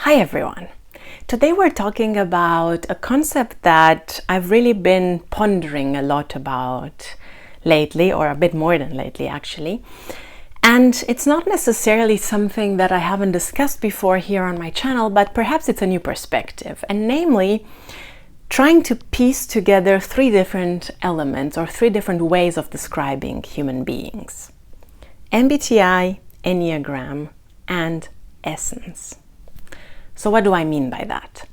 Hi everyone! Today we're talking about a concept that I've really been pondering a lot about lately, or a bit more than lately actually. And it's not necessarily something that I haven't discussed before here on my channel, but perhaps it's a new perspective, and namely trying to piece together three different elements or three different ways of describing human beings: MBTI, Enneagram, and Essence. So what do I mean by that?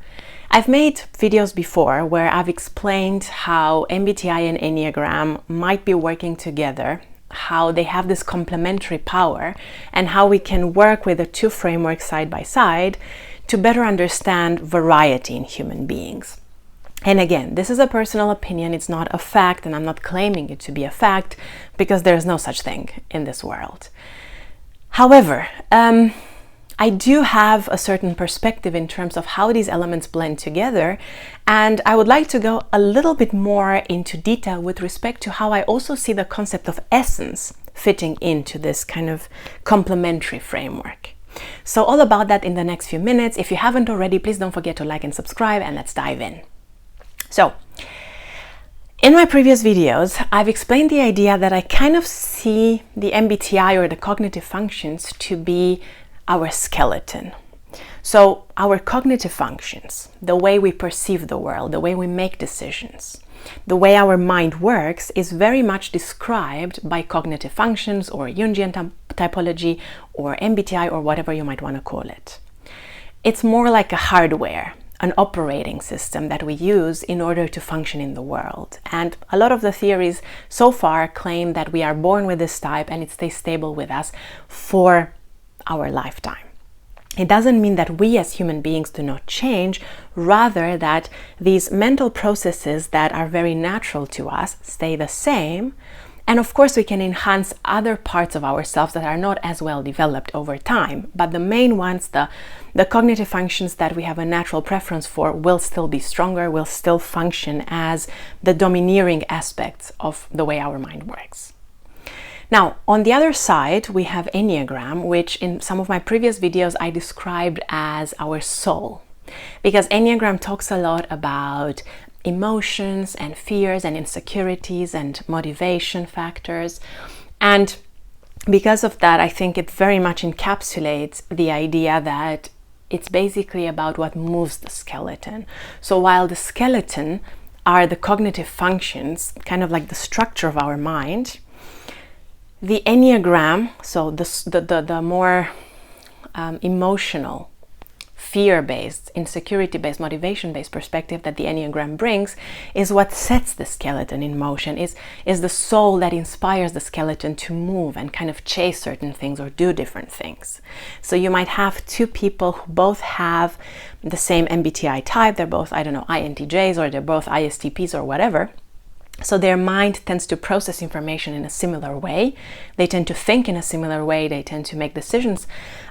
I've made videos before where I've explained how MBTI and Enneagram might be working together, how they have this complementary power, and how we can work with the two frameworks side by side to better understand variety in human beings. And again, this is a personal opinion, it's not a fact, and I'm not claiming it to be a fact because there's no such thing in this world. However, I do have a certain perspective in terms of how these elements blend together, and I would like to go a little bit more into detail with respect to how I also see the concept of essence fitting into this kind of complementary framework. So all about that in the next few minutes. If you haven't already, please don't forget to like and subscribe, and let's dive in. So, in my previous videos, I've explained the idea that I kind of see the MBTI or the cognitive functions to be our skeleton. So our cognitive functions, the way we perceive the world, the way we make decisions, the way our mind works is very much described by cognitive functions or Jungian typology or MBTI or whatever you might want to call it. It's more like a hardware, an operating system that we use in order to function in the world. And a lot of the theories so far claim that we are born with this type and it stays stable with us for our lifetime. It doesn't mean that we as human beings do not change, rather that these mental processes that are very natural to us stay the same. And of course we can enhance other parts of ourselves that are not as well developed over time, but the main ones, the cognitive functions that we have a natural preference for, will still be stronger, will still function as the domineering aspects of the way our mind works. Now, on the other side, we have Enneagram, which in some of my previous videos I described as our soul, because Enneagram talks a lot about emotions and fears and insecurities and motivation factors. And because of that, I think it very much encapsulates the idea that it's basically about what moves the skeleton. So while the skeleton are the cognitive functions, kind of like the structure of our mind, the Enneagram, so the more emotional, fear-based, insecurity-based, motivation-based perspective that the Enneagram brings is what sets the skeleton in motion, is the soul that inspires the skeleton to move and kind of chase certain things or do different things. So you might have two people who both have the same MBTI type, they're both, I don't know, INTJs, or they're both ISTPs or whatever. So their mind tends to process information in a similar way. They tend to think in a similar way. They tend to make decisions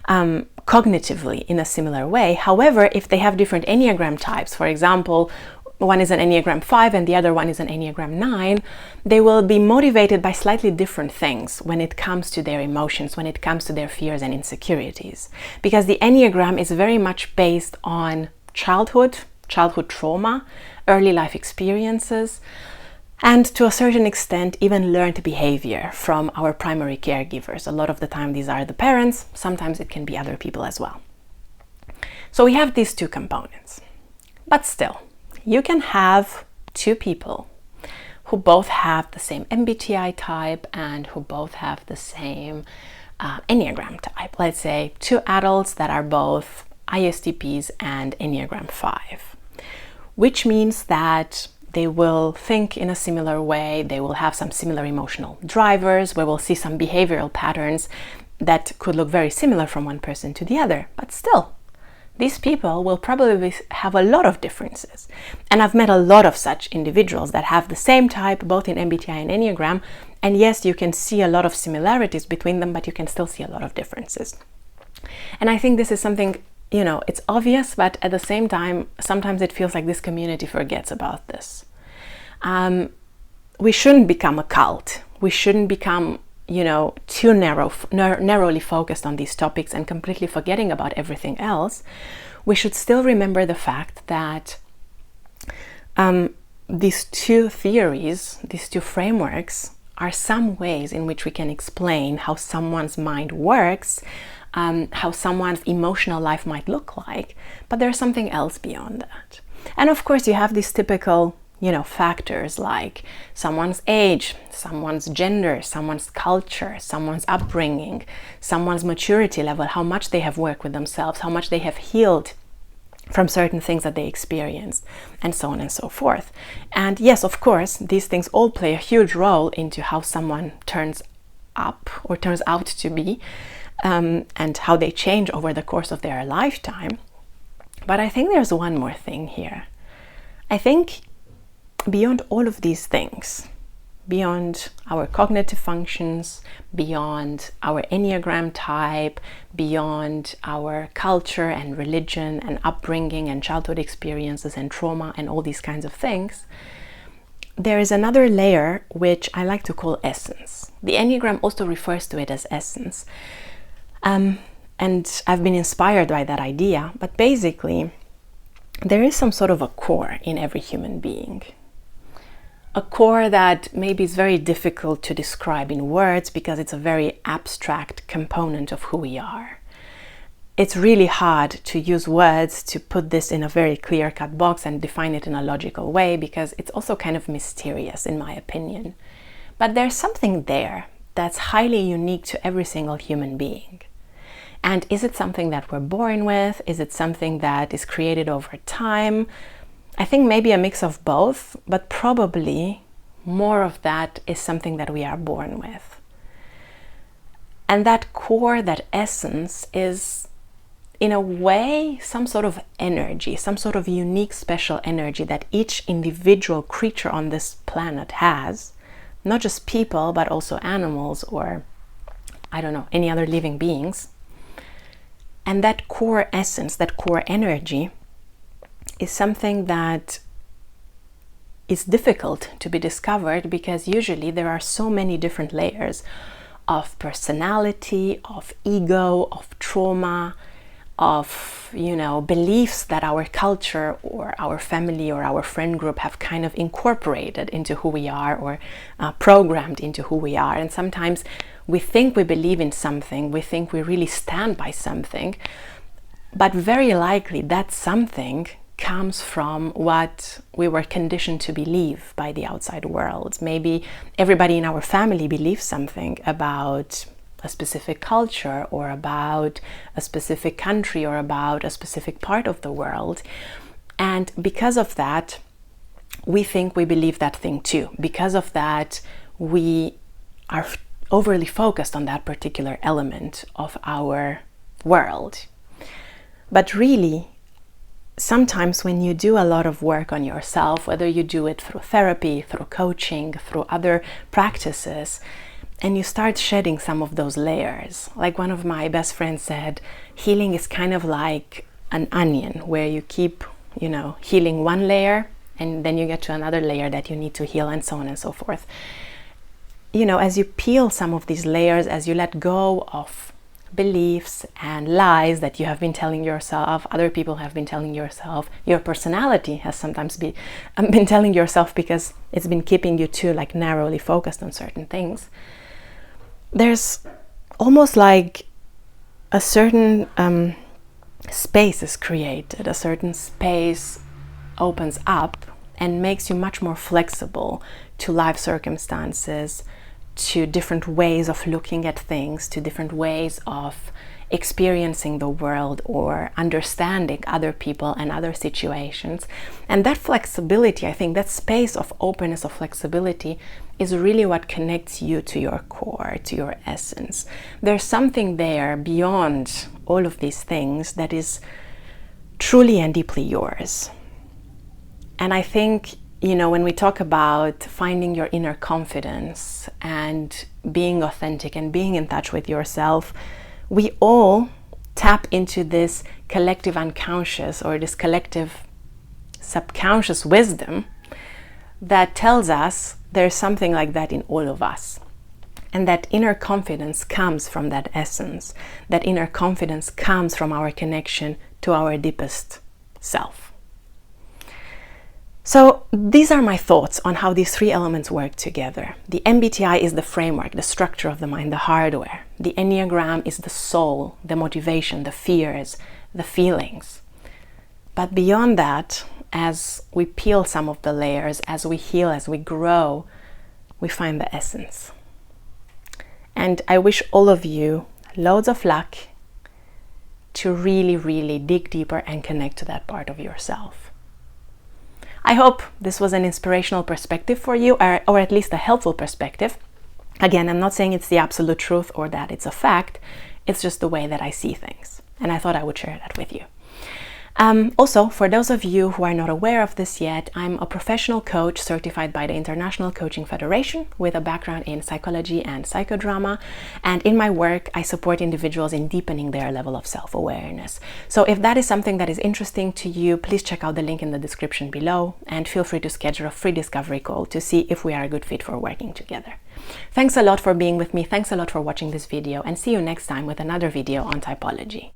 cognitively in a similar way. However, if they have different Enneagram types, for example, one is an Enneagram 5 and the other one is an Enneagram 9, they will be motivated by slightly different things when it comes to their emotions, when it comes to their fears and insecurities. Because the Enneagram is very much based on childhood trauma, early life experiences, and to a certain extent, even learned behavior from our primary caregivers. A lot of the time, these are the parents. Sometimes it can be other people as well. So we have these two components. But still, you can have two people who both have the same MBTI type and who both have the same Enneagram type. Let's say two adults that are both ISTPs and Enneagram 5, which means that they will think in a similar way, they will have some similar emotional drivers, we will see some behavioral patterns that could look very similar from one person to the other. But still, these people will probably have a lot of differences. And I've met a lot of such individuals that have the same type, both in MBTI and Enneagram. And yes, you can see a lot of similarities between them, but you can still see a lot of differences. And I think this is something, you know, it's obvious, but at the same time, sometimes it feels like this community forgets about this. We shouldn't become a cult. We shouldn't become, too narrowly focused on these topics and completely forgetting about everything else. we should still remember the fact that these two theories, these two frameworks, are some ways in which we can explain how someone's mind works, how someone's emotional life might look like, but there's something else beyond that. And of course, you have these typical, factors like someone's age, someone's gender, someone's culture, someone's upbringing, someone's maturity level, how much they have worked with themselves, how much they have healed from certain things that they experienced, and so on and so forth. And yes, of course, these things all play a huge role into how someone turns up or turns out to be, and how they change over the course of their lifetime. But I think there's one more thing here. I think beyond all of these things, beyond our cognitive functions, beyond our Enneagram type, beyond our culture and religion and upbringing and childhood experiences and trauma and all these kinds of things, there is another layer which I like to call essence. The Enneagram also refers to it as essence. And I've been inspired by that idea, but basically there is some sort of a core in every human being. A core that maybe is very difficult to describe in words because it's a very abstract component of who we are. It's really hard to use words to put this in a very clear-cut box and define it in a logical way because it's also kind of mysterious in my opinion. But there's something there that's highly unique to every single human being. And is it something that we're born with? Is it something that is created over time? I think maybe a mix of both, but probably more of that is something that we are born with. And that core, that essence, is in a way some sort of energy, some sort of unique special energy that each individual creature on this planet has, not just people, but also animals or, any other living beings. And that core essence, that core energy, is something that is difficult to be discovered because usually there are so many different layers of personality, of ego, of trauma, of beliefs that our culture or our family or our friend group have kind of incorporated into who we are or programmed into who we are. And sometimes we think we believe in something, we think we really stand by something, but very likely that something comes from what we were conditioned to believe by the outside world. Maybe everybody in our family believes something about a specific culture or about a specific country or about a specific part of the world. And because of that, we think we believe that thing too. Because of that, we are overly focused on that particular element of our world. But really, sometimes when you do a lot of work on yourself, whether you do it through therapy, through coaching, through other practices, and you start shedding some of those layers, like one of my best friends said, healing is kind of like an onion where you keep, healing one layer and then you get to another layer that you need to heal and so on and so forth. As you peel some of these layers, as you let go of beliefs and lies that you have been telling yourself, other people have been telling yourself, your personality has sometimes been telling yourself because it's been keeping you too narrowly focused on certain things. There's almost like a certain space is created, a certain space opens up and makes you much more flexible to life circumstances, to different ways of looking at things, to different ways of experiencing the world or understanding other people and other situations. And that flexibility, I think that space of openness, of flexibility, is really what connects you to your core, to your essence. There's something there beyond all of these things that is truly and deeply yours. And I think, when we talk about finding your inner confidence and being authentic and being in touch with yourself, we all tap into this collective unconscious or this collective subconscious wisdom that tells us there's something like that in all of us. And that inner confidence comes from that essence. That inner confidence comes from our connection to our deepest self. So these are my thoughts on how these three elements work together. The MBTI is the framework, the structure of the mind, the hardware. The Enneagram is the soul, the motivation, the fears, the feelings. But beyond that, as we peel some of the layers, as we heal, as we grow, we find the essence. And I wish all of you loads of luck to really, really dig deeper and connect to that part of yourself. I hope this was an inspirational perspective for you, or at least a helpful perspective. Again, I'm not saying it's the absolute truth or that it's a fact. It's just the way that I see things. And I thought I would share that with you. Also, for those of you who are not aware of this yet, I'm a professional coach certified by the International Coaching Federation with a background in psychology and psychodrama. And in my work, I support individuals in deepening their level of self-awareness. So if that is something that is interesting to you, please check out the link in the description below and feel free to schedule a free discovery call to see if we are a good fit for working together. Thanks a lot for being with me. Thanks a lot for watching this video, and see you next time with another video on typology.